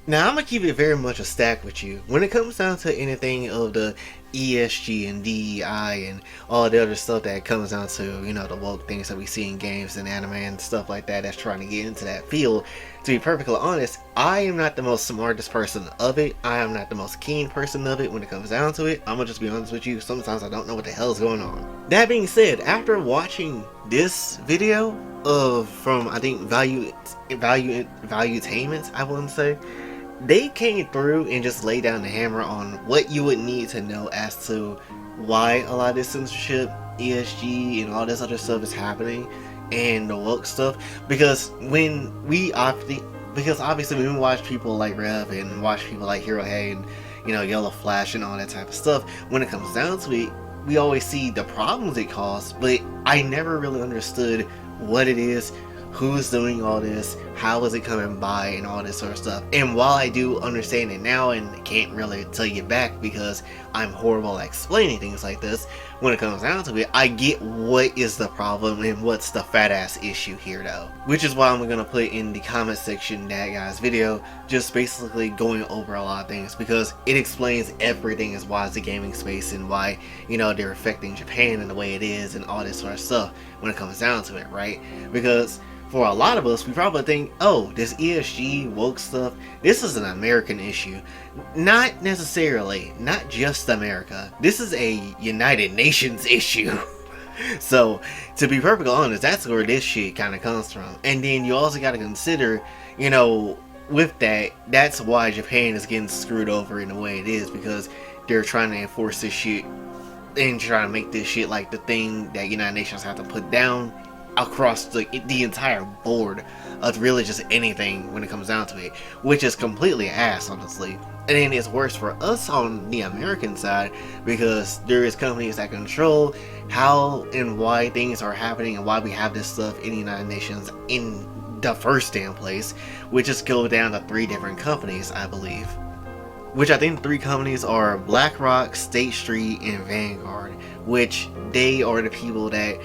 Now, I'm gonna keep it very much a stack with you. When it comes down to anything of the ESG and DEI and all the other stuff that comes down to, the woke things that we see in games and anime and stuff like that that's trying to get into that field, to be perfectly honest, I am not the most smartest person of it. I am not the most keen person of it when it comes down to it. I'm gonna just be honest with you, sometimes I don't know what the hell is going on. That being said, after watching this video from I think Valuetainment, I wouldn't say, they came through and just laid down the hammer on what you would need to know as to why a lot of this censorship, ESG, and all this other stuff is happening, and the woke stuff. Because obviously when we watch people like Rev and watch people like Hero Hay and Yellow Flash and all that type of stuff, when it comes down to it, we always see the problems it causes, but I never really understood what it is, who's doing all this, how is it coming by, and all this sort of stuff. And while I do understand it now and can't really tell you back because I'm horrible at explaining things like this, when it comes down to it, I get what is the problem and what's the fat ass issue here though. Which is why I'm gonna put in the comment section that guy's video, just basically going over a lot of things, because it explains everything as why it's a gaming space and why, they're affecting Japan in the way it is and all this sort of stuff when it comes down to it, right? Because for a lot of us, we probably think, oh, this ESG woke stuff, this is an American issue. Not necessarily, not just America. This is a United Nations issue. So, to be perfectly honest, that's where this shit kind of comes from. And then you also got to consider, with that, that's why Japan is getting screwed over in the way it is, because they're trying to enforce this shit and trying to make this shit like the thing that United Nations have to put down across the entire board of really just anything when it comes down to it, which is completely ass, honestly. And then it's worse for us on the American side, because there is companies that control how and why things are happening and why we have this stuff in the United Nations in the first damn place, which just go down to 3 different companies, I believe. Which I think 3 companies are BlackRock, State Street, and Vanguard, which they are the people that,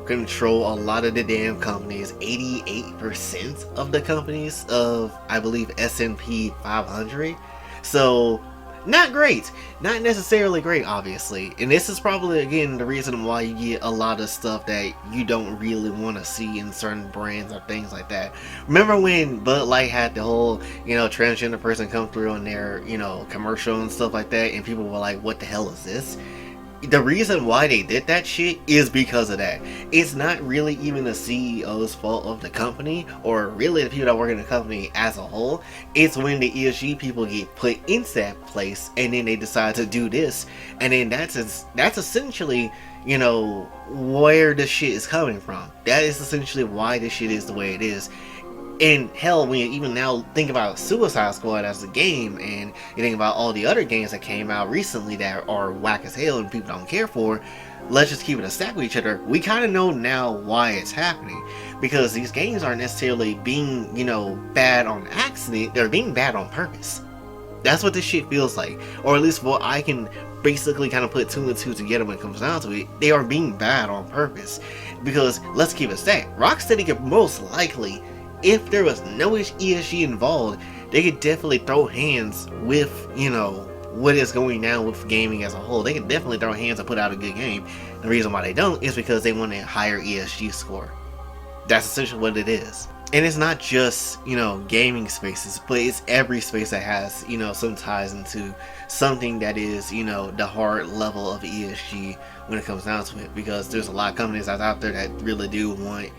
control a lot of the damn companies, 88% of the companies of, I believe, S&P 500. So, not great. Not necessarily great, obviously. And this is probably, again, the reason why you get a lot of stuff that you don't really want to see in certain brands or things like that. Remember when Bud Light had the whole, transgender person come through on their, commercial and stuff like that, and people were like, what the hell is this? The reason why they did that shit is because of that. It's not really even the CEO's fault of the company, or really the people that work in the company as a whole. It's when the ESG people get put into that place, and then they decide to do this, and then that's essentially, where the shit is coming from. That is essentially why this shit is the way it is. And hell, when you even now think about Suicide Squad as a game, and you think about all the other games that came out recently that are whack as hell and people don't care for, let's just keep it a stack with each other. We kind of know now why it's happening, because these games aren't necessarily being, bad on accident, they're being bad on purpose. That's what this shit feels like, or at least what I can basically kind of put 2 and 2 together when it comes down to it. They are being bad on purpose, because let's keep it a stack. Rocksteady could most likely, if there was no ESG involved, they could definitely throw hands with, what is going down with gaming as a whole. They could definitely throw hands and put out a good game. The reason why they don't is because they want a higher ESG score. That's essentially what it is. And it's not just, gaming spaces, but it's every space that has, some ties into something that is, the hard level of ESG when it comes down to it. Because there's a lot of companies out there that really do want,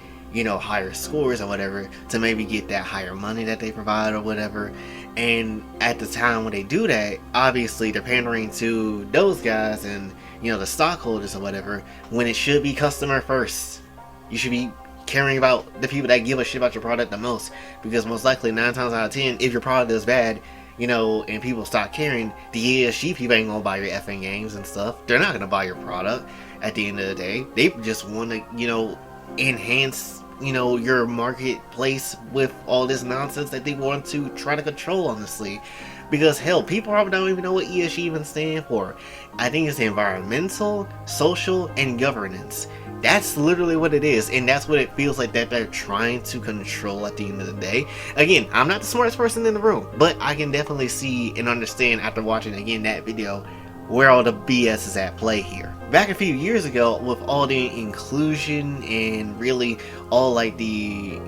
higher scores or whatever to maybe get that higher money that they provide or whatever. And at the time when they do that, obviously they're pandering to those guys and, the stockholders or whatever, when it should be customer first. You should be caring about the people that give a shit about your product the most, because most likely 9 times out of 10, if your product is bad, and people stop caring, the ESG people ain't gonna buy your effing games and stuff. They're not gonna buy your product at the end of the day. They just want to, enhance, your marketplace with all this nonsense that they want to try to control, honestly. Because hell, people probably don't even know what ESG even stands for. I think it's environmental, social, and governance. That's literally what it is, and that's what it feels like that they're trying to control at the end of the day. Again, I'm not the smartest person in the room, but I can definitely see and understand after watching again that video where all the BS is at play here. Back a few years ago, with all the inclusion and really all like the,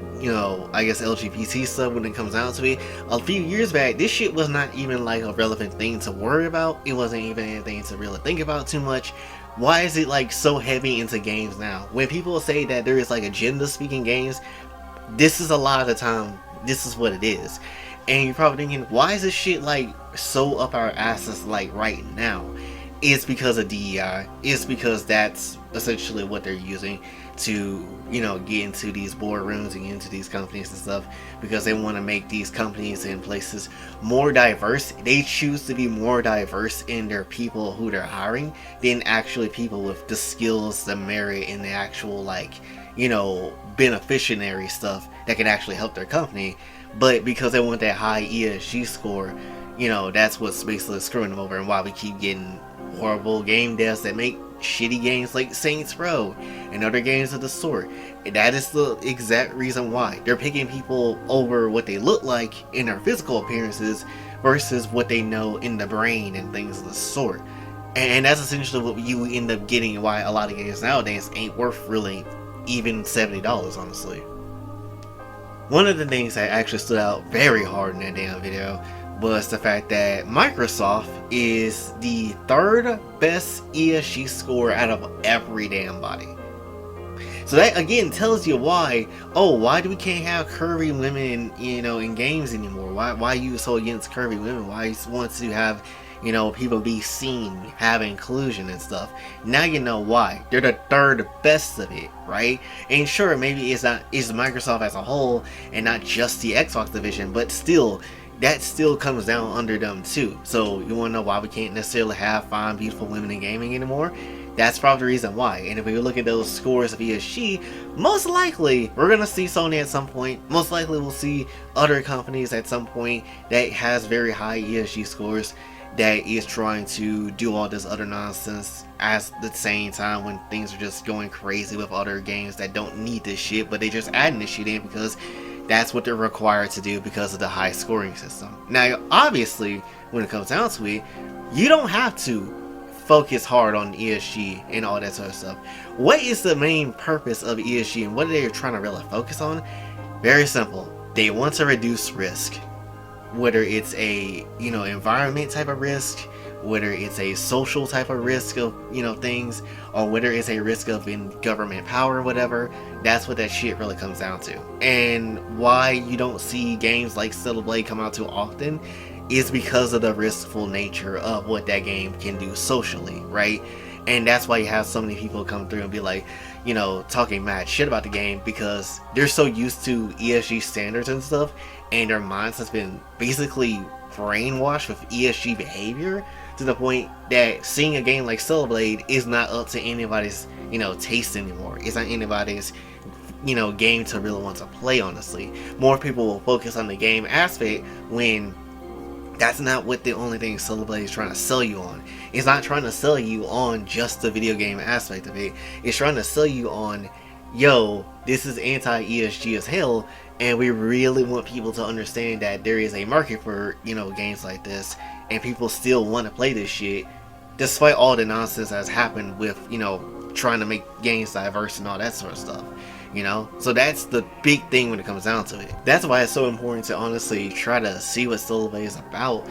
I guess LGBT stuff when it comes down to it, a few years back, this shit was not even like a relevant thing to worry about. It wasn't even anything to really think about too much. Why is it like so heavy into games now? When people say that there is like agenda speaking games, this is a lot of the time, this is what it is. And you're probably thinking, why is this shit like so up our asses like right now? It's because of DEI. It's because that's essentially what they're using to, get into these boardrooms and get into these companies and stuff, because they want to make these companies and places more diverse. They choose to be more diverse in their people who they're hiring than actually people with the skills, the merit, and the actual beneficiary stuff that can actually help their company. But because they want that high ESG score, that's what's basically screwing them over, and why we keep getting horrible game devs that make shitty games like Saints Row and other games of the sort. And that is the exact reason why they're picking people over what they look like in their physical appearances versus what they know in the brain and things of the sort. And that's essentially what you end up getting, and why a lot of games nowadays ain't worth really even $70, honestly. One of the things that actually stood out very hard in that damn video was the fact that Microsoft is the third best ESG score out of every damn body. So that again tells you why do we can't have curvy women in games anymore? Why you so against curvy women? Why you want to have people be seen, have inclusion and stuff? Now you know why. They're the third best of it, right? And sure, maybe it's Microsoft as a whole and not just the Xbox division, but still, that still comes down under them too. So you want to know why we can't necessarily have fine, beautiful women in gaming anymore? That's probably the reason why. And if we look at those scores of ESG, most likely we're going to see Sony at some point. Most likely we'll see other companies at some point that has very high ESG scores that is trying to do all this other nonsense at the same time when things are just going crazy with other games that don't need this shit, but they just adding this shit in because that's what they're required to do because of the high scoring system. Now, obviously, when it comes down to it, you don't have to focus hard on ESG and all that sort of stuff. What is the main purpose of ESG and what are they trying to really focus on? Very simple. They want to reduce risk. Whether it's a, environment type of risk, whether it's a social type of risk of, things, or whether it's a risk of in government power or whatever, that's what that shit really comes down to. And why you don't see games like Stellar Blade come out too often is because of the riskful nature of what that game can do socially, right? And that's why you have so many people come through and be like, talking mad shit about the game because they're so used to ESG standards and stuff, and their minds has been basically brainwashed with ESG behavior to the point that seeing a game like Stellar Blade is not up to anybody's, taste anymore. It's not anybody's, game to really want to play, honestly. More people will focus on the game aspect when that's not what the only thing Stellar Blade is trying to sell you on. It's not trying to sell you on just the video game aspect of it. It's trying to sell you on, yo, this is anti-ESG as hell, and we really want people to understand that there is a market for, games like this, and people still want to play this shit, despite all the nonsense that's happened with, trying to make games diverse and all that sort of stuff. So that's the big thing when it comes down to it. That's why it's so important to honestly try to see what Stellar Blade is about.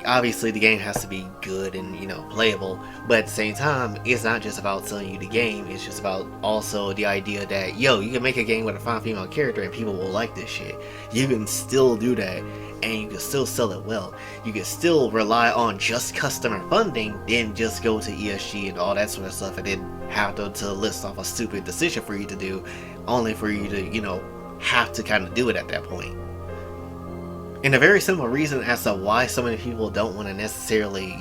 Obviously the game has to be good and playable, but at the same time it's not just about selling you the game. It's just about also the idea that you can make a game with a fine female character and people will like this shit. You can still do that and you can still sell it well. You can still rely on just customer funding, then just go to ESG and all that sort of stuff, and then have to list off a stupid decision for you to do, only for you to have to kind of do it at that point. And a very simple reason as to why so many people don't want to necessarily,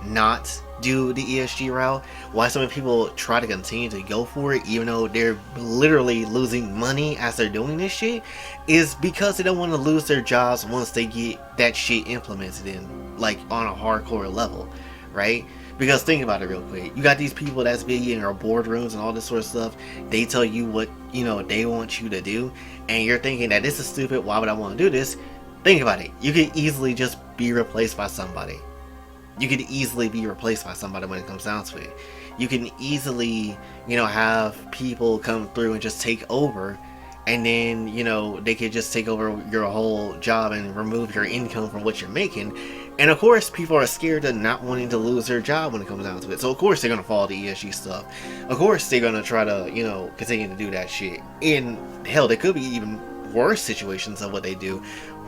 not do the ESG route, why so many people try to continue to go for it even though they're literally losing money as they're doing this shit, is because they don't want to lose their jobs once they get that shit implemented in, like, on a hardcore level, right? Because think about it real quick. You got these people that's big in your boardrooms and all this sort of stuff. They tell you what, they want you to do. And you're thinking that this is stupid. Why would I want to do this? Think about it. You could easily just be replaced by somebody. You could easily be replaced by somebody when it comes down to it. You can easily, have people come through and just take over. And then, they could just take over your whole job and remove your income from what you're making. And of course, people are scared of not wanting to lose their job when it comes down to it. So of course they're going to follow the ESG stuff. Of course they're going to try to, continue to do that shit. And hell, there could be even worse situations of what they do.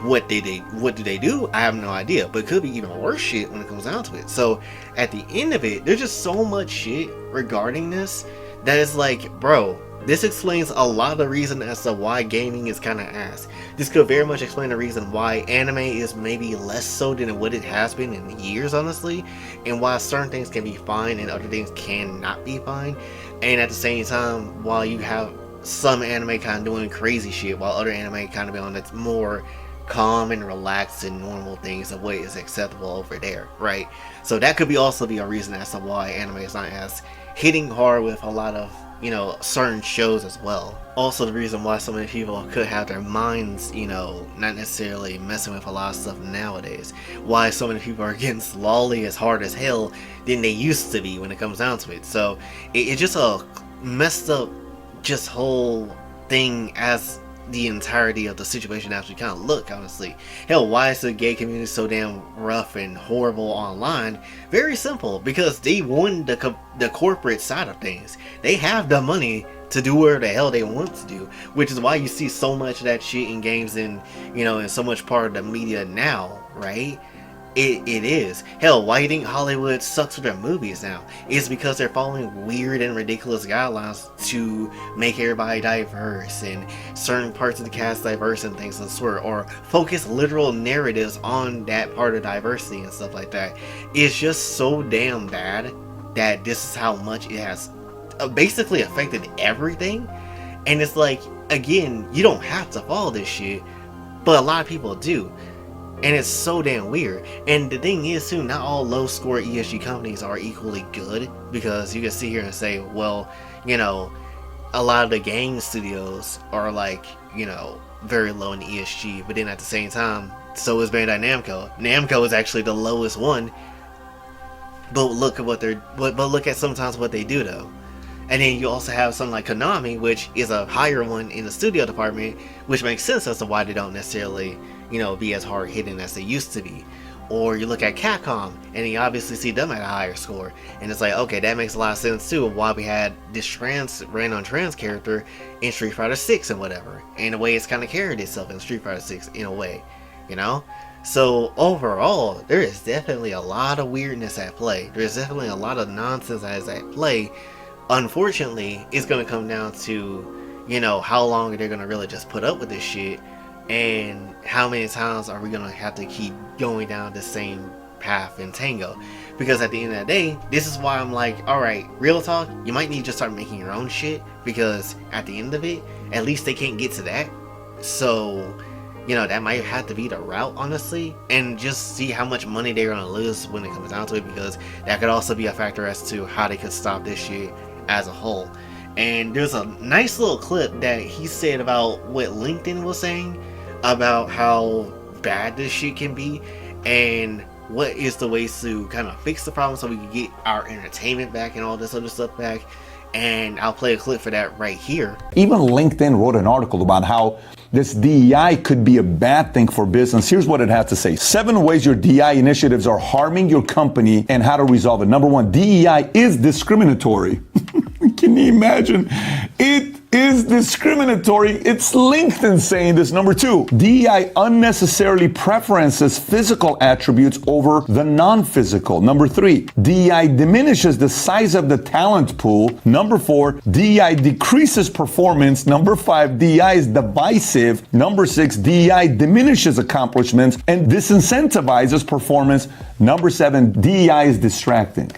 What do they do? I have no idea. But it could be even worse shit when it comes down to it. So at the end of it, there's just so much shit regarding this that is like, bro, this explains a lot of the reason as to why gaming is kind of ass. This could very much explain the reason why anime is maybe less so than what it has been in years, honestly, and why certain things can be fine and other things cannot be fine. And at the same time, while you have some anime kind of doing crazy shit, while other anime kind of be on its more calm and relaxed and normal things of what is acceptable over there, right? So that could also be a reason as to why anime is not as hitting hard with a lot of certain shows as well. Also the reason why so many people could have their minds, not necessarily messing with a lot of stuff nowadays. Why so many people are getting slowly as hard as hell than they used to be when it comes down to it. So it's just a messed up just whole thing as the entirety of the situation actually kind of look, honestly. Hell, why is the gay community so damn rough and horrible online? Very simple, because they won the corporate side of things. They have the money to do whatever the hell they want to do, which is why you see so much of that shit in games and in so much part of the media now, right? It is. Hell, why do you think Hollywood sucks with their movies now? It's because they're following weird and ridiculous guidelines to make everybody diverse and certain parts of the cast diverse and things of the sort, or focus literal narratives on that part of diversity and stuff like that. It's just so damn bad that this is how much it has basically affected everything. And it's like, again, you don't have to follow this shit, but a lot of people do. And it's so damn weird. And the thing is too, not all low score ESG companies are equally good, because you can sit here and say, well, a lot of the game studios are like, very low in ESG, but then at the same time, so is Bandai Namco. Namco is actually the lowest one, but look at sometimes what they do though. And then you also have something like Konami, which is a higher one in the studio department, which makes sense as to why they don't necessarily be as hard hitting as they used to be. Or you look at Capcom, and you obviously see them at a higher score, and it's like, okay, that makes a lot of sense too, of why we had this random trans character in Street Fighter 6 and whatever, and the way it's kind of carried itself in Street Fighter 6 in a way, So overall, there is definitely a lot of weirdness at play. There's definitely a lot of nonsense that is at play. Unfortunately, it's going to come down to, how long they're going to really just put up with this shit. And how many times are we going to have to keep going down the same path in Tango? Because at the end of the day, this is why I'm like, alright, real talk, you might need to start making your own shit. Because at the end of it, at least they can't get to that. So, that might have to be the route, honestly. And just see how much money they're going to lose when it comes down to it. Because that could also be a factor as to how they could stop this shit as a whole. And there's a nice little clip that he said about what LinkedIn was saying about how bad this shit can be, and what is the ways to kind of fix the problem so we can get our entertainment back and all this other stuff back. And I'll play a clip for that right here. Even LinkedIn wrote an article about how this DEI could be a bad thing for business. Here's what it had to say. 7 ways your DEI initiatives are harming your company and how to resolve it. Number 1, DEI is discriminatory. Can you imagine? It is discriminatory. It's LinkedIn saying this. Number 2, DEI unnecessarily preferences physical attributes over the non-physical. Number 3, DEI diminishes the size of the talent pool. Number 4, DEI decreases performance. Number 5, DEI is divisive. Number 6, DEI diminishes accomplishments and disincentivizes performance. Number 7, DEI is distracting.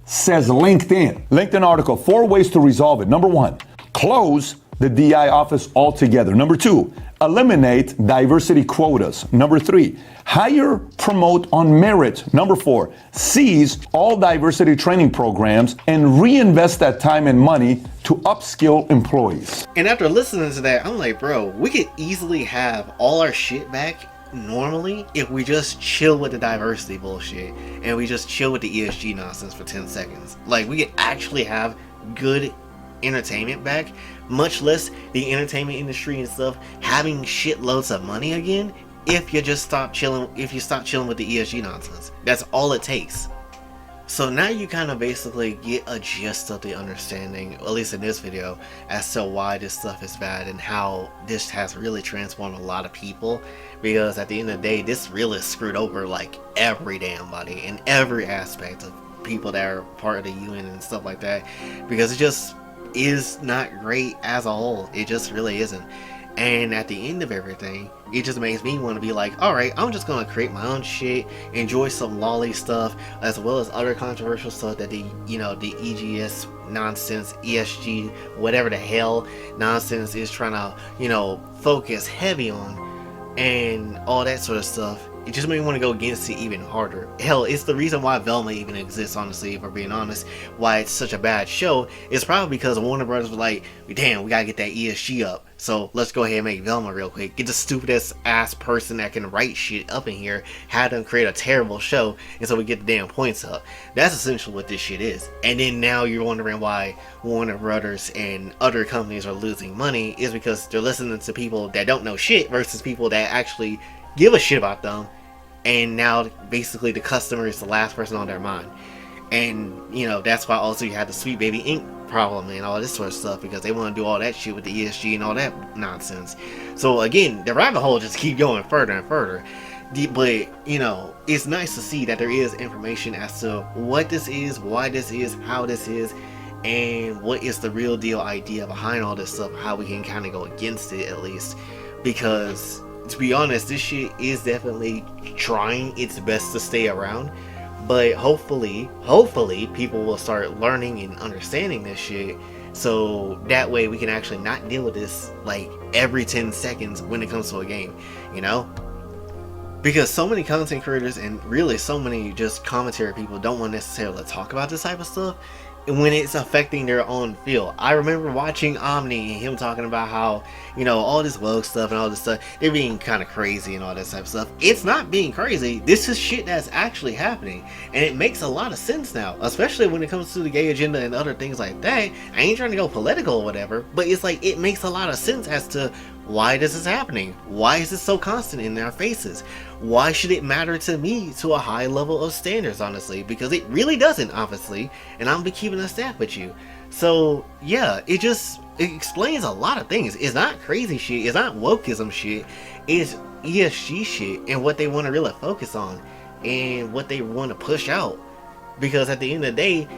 Says LinkedIn. LinkedIn article, 4 ways to resolve it. Number 1, close the DI office altogether. Number 2, eliminate diversity quotas. Number 3, hire, promote on merit. Number 4, cease all diversity training programs and reinvest that time and money to upskill employees. And after listening to that, I'm like, bro, we could easily have all our shit back normally if we just chill with the diversity bullshit and we just chill with the ESG nonsense for 10 seconds. Like, we could actually have good entertainment back, much less the entertainment industry and stuff having shitloads of money again, if you just stop chilling with the ESG nonsense. That's all it takes. So now you kind of basically get a gist of the understanding, at least in this video, as to why this stuff is bad and how this has really transformed a lot of people. Because at the end of the day, this really screwed over like every damn body in every aspect of people that are part of the UN and stuff like that. Because it just is not great as a whole. It just really isn't. And at the end of everything, it just makes me want to be like, alright, I'm just going to create my own shit, enjoy some lolly stuff, as well as other controversial stuff that the EGS nonsense, ESG, whatever the hell nonsense is trying to, focus heavy on, and all that sort of stuff. It just made me want to go against it even harder. Hell, it's the reason why Velma even exists, honestly, if we're being honest. Why it's such a bad show is probably because Warner Brothers was like, damn, we gotta get that ESG up, so let's go ahead and make Velma real quick. Get the stupidest ass person that can write shit up in here, have them create a terrible show, and so we get the damn points up. That's essentially what this shit is. And then now you're wondering why Warner Brothers and other companies are losing money is because they're listening to people that don't know shit versus people that actually give a shit about them, and now basically the customer is the last person on their mind. And that's why also you have the Sweet Baby Inc. problem and all this sort of stuff, because they want to do all that shit with the ESG and all that nonsense. So again, the rabbit hole just keep going further and further. But it's nice to see that there is information as to what this is, why this is, how this is, and what is the real deal idea behind all this stuff, how we can kind of go against it at least. Because to be honest, this shit is definitely trying its best to stay around, but hopefully people will start learning and understanding this shit, so that way we can actually not deal with this like every 10 seconds when it comes to a game, because so many content creators and really so many just commentary people don't want necessarily to talk about this type of stuff when it's affecting their own field. I remember watching Omni and him talking about how, all this woke stuff and all this stuff, they're being kind of crazy and all that type of stuff. It's not being crazy. This is shit that's actually happening. And it makes a lot of sense now, especially when it comes to the gay agenda and other things like that. I ain't trying to go political or whatever, but it's like, it makes a lot of sense as to why this is happening. Why is this so constant in our faces? Why should it matter to me to a high level of standards, honestly? Because it really doesn't, obviously, and I'm be keeping a staff with you. So yeah, it explains a lot of things. It's not crazy shit, it's not wokeism shit, it's ESG shit and what they want to really focus on and what they want to push out. Because at the end of the day,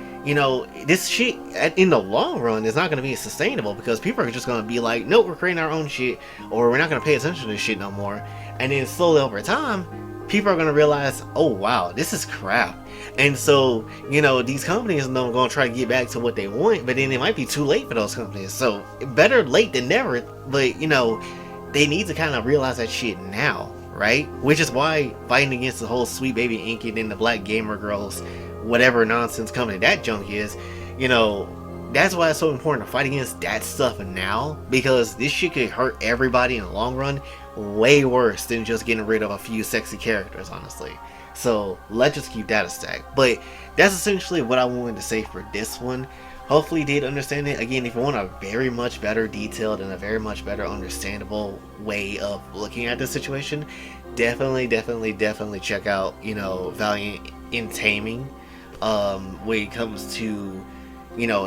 this shit in the long run is not going to be sustainable, because people are just going to be like, nope, we're creating our own shit, or we're not going to pay attention to this shit no more. And then slowly over time, people are going to realize, oh wow, this is crap. And so, these companies are going to try to get back to what they want, but then it might be too late for those companies. So better late than never, but they need to kind of realize that shit now, right? Which is why fighting against the whole Sweet Baby Inc. and then the Black Gamer Girls, whatever nonsense company that junk is, that's why it's so important to fight against that stuff now, because this shit could hurt everybody in the long run way worse than just getting rid of a few sexy characters, honestly. So let's just keep that a stack. But that's essentially what I wanted to say for this one. Hopefully you did understand it. Again, if you want a very much better detailed and a very much better understandable way of looking at this situation, definitely check out Valiant in Taming when it comes to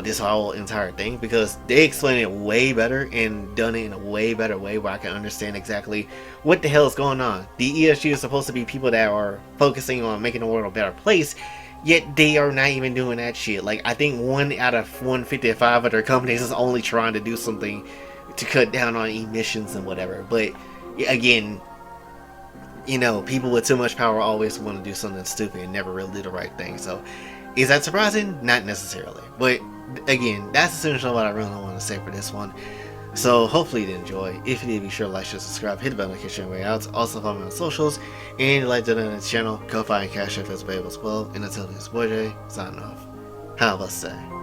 this whole entire thing, because they explain it way better and done it in a way better way where I can understand exactly what the hell is going on. The ESG is supposed to be people that are focusing on making the world a better place, yet they are not even doing that shit. Like, I think 1 out of 155 other companies is only trying to do something to cut down on emissions and whatever. But again, people with too much power always want to do something stupid and never really do the right thing. So is that surprising? Not necessarily. But again, that's essentially what I really want to say for this one. So hopefully you did enjoy. If you did, be sure to like, share, subscribe, hit the bell notification way out. Also follow me on socials, and you like to donate to the channel, Kofi and Cash App is available as well. And until then, it's boy Jay, signing off. Have a blessed day.